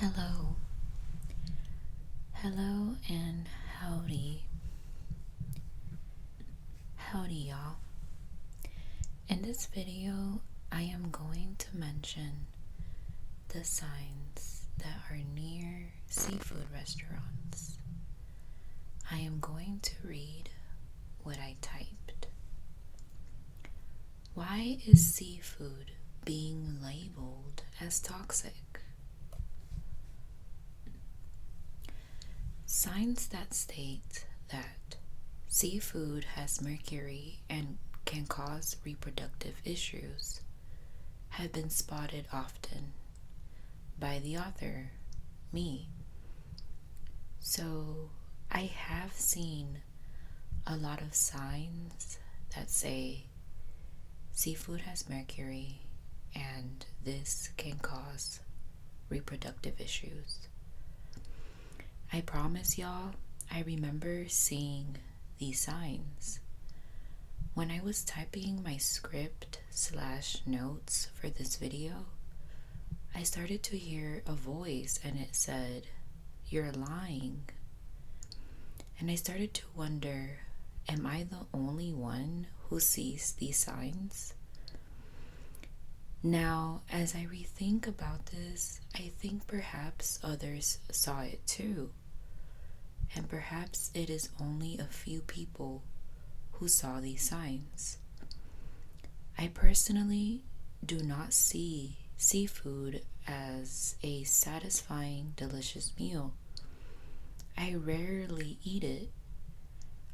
Hello, hello, and howdy, y'all. In this video, I am going to mention the signs that are near seafood restaurants. I am going to read what I typed. Why is seafood being labeled as toxic? Signs that state that seafood has mercury and can cause reproductive issues have been spotted often by the author, me. So I have seen a lot of signs that say seafood has mercury and this can cause reproductive issues. I promise y'all, I remember seeing these signs. When I was typing my script/notes for this video, I started to hear a voice and it said, "You're lying." And I started to wonder, am I the only one who sees these signs? Now, as I rethink about this, I think perhaps others saw it too. And perhaps it is only a few people who saw these signs. I personally do not see seafood as a satisfying, delicious meal. I rarely eat it.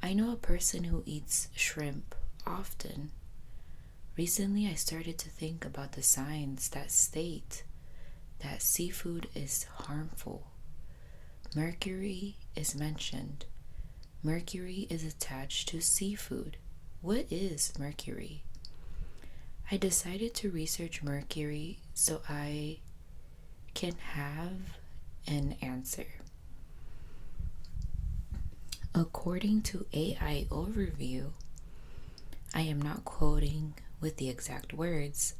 I know a person who eats shrimp often. Recently, I started to think about the signs that state that seafood is harmful. Mercury is mentioned. Mercury is attached to seafood. What is mercury? I decided to research mercury so I can have an answer. According to AI Overview, I am not quoting with the exact words.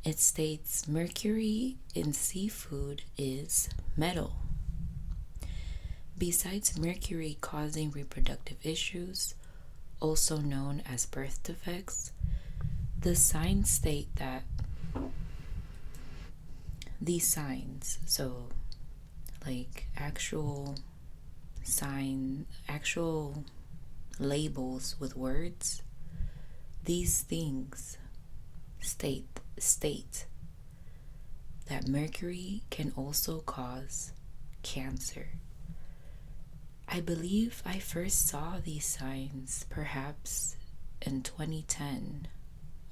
It states mercury in seafood is metal. Besides mercury causing reproductive issues, also known as birth defects, the signs state that these signs, so like actual labels with words, these things state that mercury can also cause cancer. I believe I first saw these signs perhaps in 2010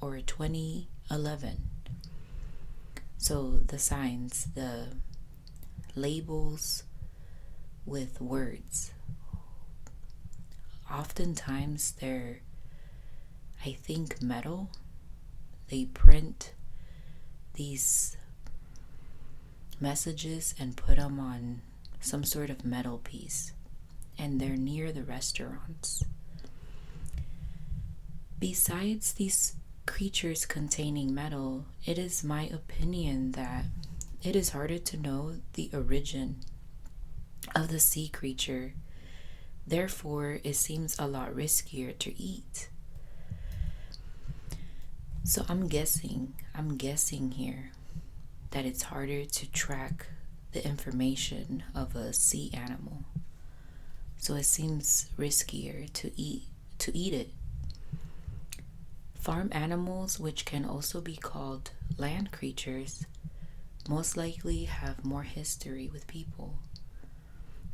or 2011. So the signs, the labels with words, oftentimes they're, I think, metal. They print these messages and put them on some sort of metal piece, and they're near the restaurants. Besides these creatures containing metal, it is my opinion that it is harder to know the origin of the sea creature. Therefore, it seems a lot riskier to eat. So I'm guessing here that it's harder to track the information of a sea animal. So it seems riskier to eat it. Farm animals, which can also be called land creatures, most likely have more history with people.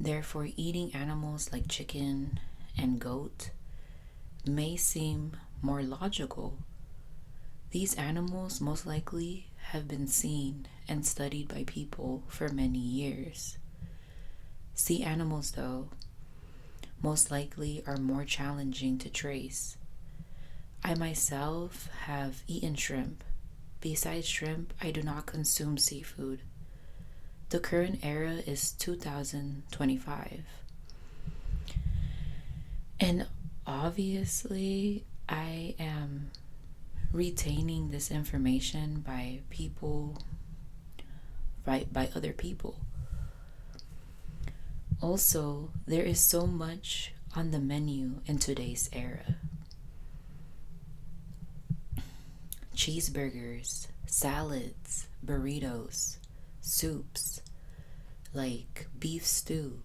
Therefore, eating animals like chicken and goat may seem more logical. These animals most likely have been seen and studied by people for many years. Sea animals, though, most likely are more challenging to trace. I myself have eaten shrimp. Besides shrimp, I do not consume seafood. The current era is 2025. And obviously, I am retaining this information by people by other people. Also, there is so much on the menu in today's era: cheeseburgers, salads, burritos, soups like beef stew,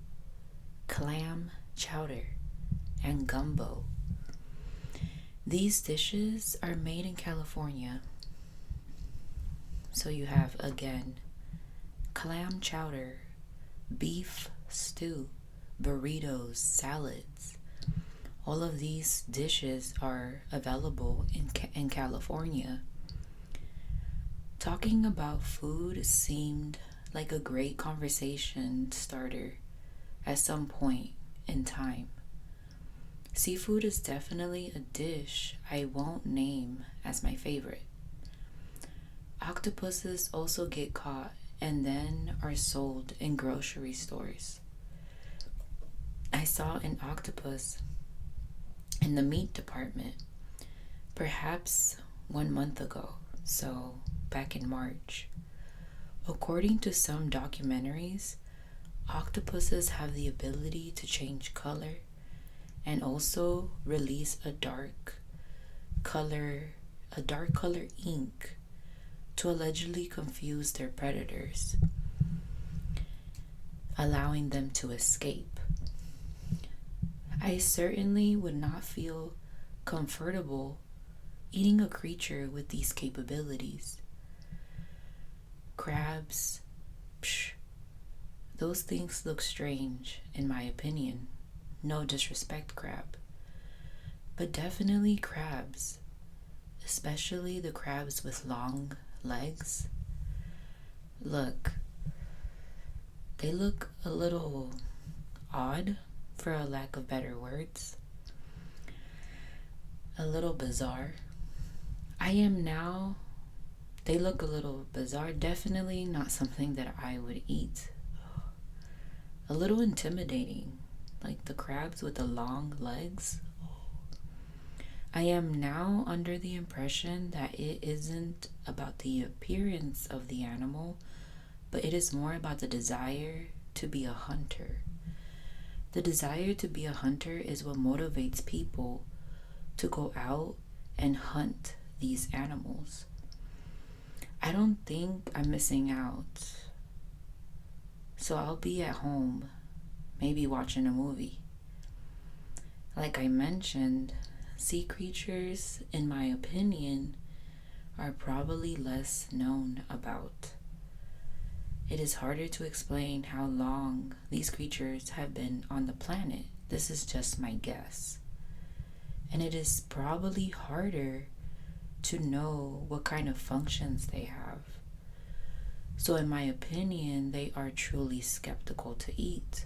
clam chowder, and gumbo. These dishes are made in California. So you have, again, clam chowder, beef stew, burritos, salads. All of these dishes are available in California. Talking about food seemed like a great conversation starter at some point in time. Seafood is definitely a dish I won't name as my favorite. Octopuses also get caught and then are sold in grocery stores. I saw an octopus in the meat department perhaps 1 month ago, so back in March. According to some documentaries, octopuses have the ability to change color and also release a dark color ink to allegedly confuse their predators, allowing them to escape. I certainly would not feel comfortable eating a creature with these capabilities. Crabs, psh, those things look strange, in my opinion. No disrespect, crab. But definitely crabs, especially the crabs with long legs. Look, they look a little odd, for a lack of better words. A little bizarre. They look a little bizarre. Definitely not something that I would eat. A little intimidating, like the crabs with the long legs. I am now under the impression that it isn't about the appearance of the animal, but it is more about the desire to be a hunter. The desire to be a hunter is what motivates people to go out and hunt these animals. I don't think I'm missing out. So I'll be at home, maybe watching a movie. Like I mentioned, sea creatures, in my opinion, are probably less known about. It is harder to explain how long these creatures have been on the planet. This is just my guess. And it is probably harder to know what kind of functions they have. So in my opinion, they are truly skeptical to eat.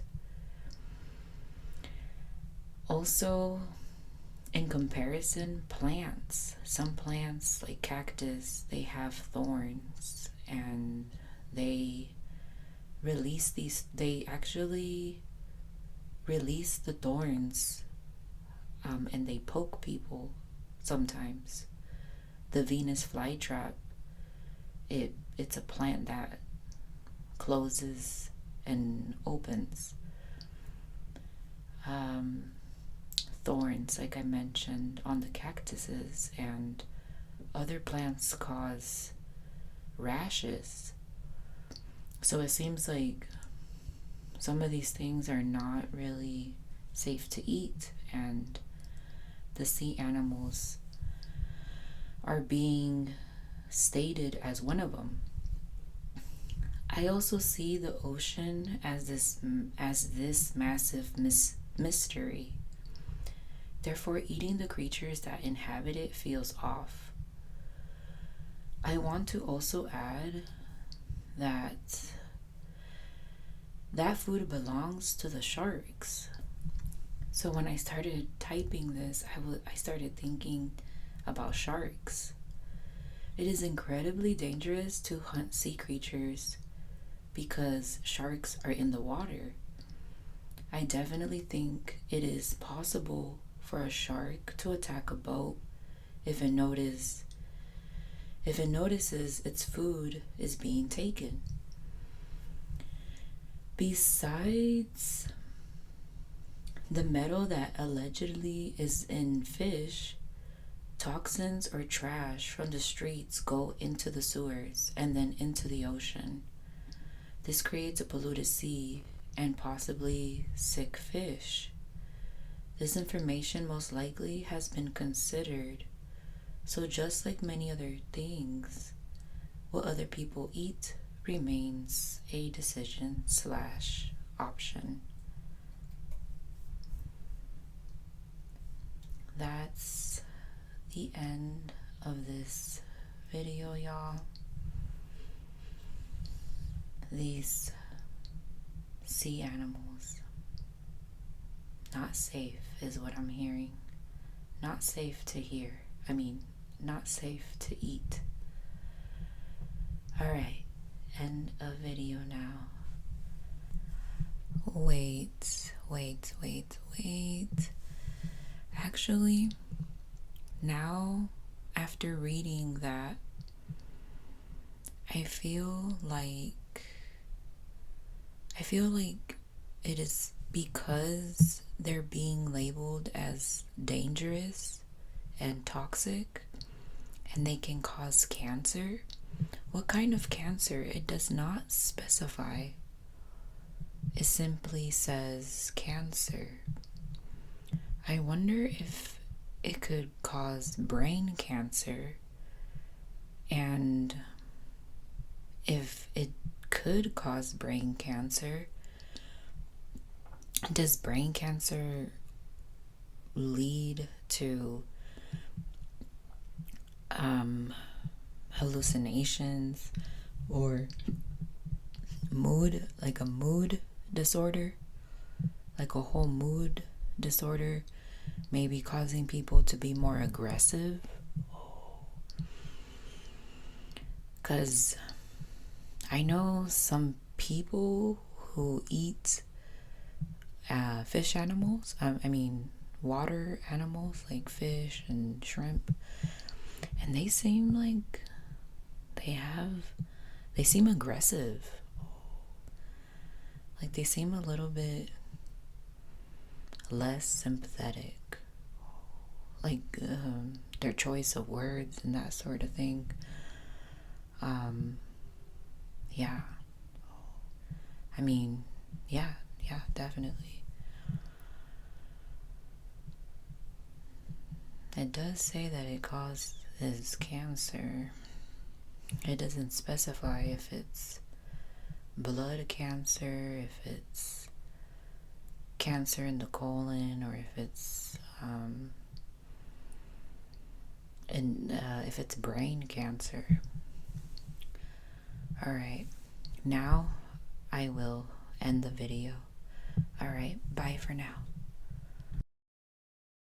Also, in comparison, plants. Some plants, like cactus, they have thorns, and they actually release the thorns, and they poke people sometimes. The Venus flytrap, it's a plant that closes and opens. Thorns, like I mentioned, on the cactuses, and other plants cause rashes. So it seems like some of these things are not really safe to eat, and the sea animals are being stated as one of them. I also see the ocean as this massive mystery. Therefore, eating the creatures that inhabit it feels off. I want to also add that food belongs to the sharks. So when I started typing this, I started thinking about sharks. It is incredibly dangerous to hunt sea creatures because sharks are in the water. I definitely think it is possible for a shark to attack a boat if it notices its food is being taken. Besides the metal that allegedly is in fish, toxins or trash from the streets go into the sewers and then into the ocean. This creates a polluted sea and possibly sick fish. This information most likely has been considered. So, just like many other things, what other people eat remains a decision/option. That's the end of this video, y'all. These sea animals, not safe is what I'm hearing. Not safe to hear. Not safe to eat. Alright, end of video now. Wait. Actually, now, after reading that, I feel like it is because they're being labeled as dangerous and toxic and they can cause cancer. What kind of cancer? It does not specify. It simply says cancer. I wonder if it could cause brain cancer, and if it could cause brain cancer, does brain cancer lead to hallucinations or mood, like a mood disorder, like a whole mood disorder, maybe causing people to be more aggressive? Because I know some people who eat fish animals, water animals like fish and shrimp, and they seem like they seem aggressive. Like they seem a little bit less sympathetic. Like their choice of words and that sort of thing. Yeah. Yeah, definitely. It does say that it causes cancer. It doesn't specify if it's blood cancer, if it's cancer in the colon, or if it's if it's brain cancer. Alright, now I will end the video. Alright, bye for now.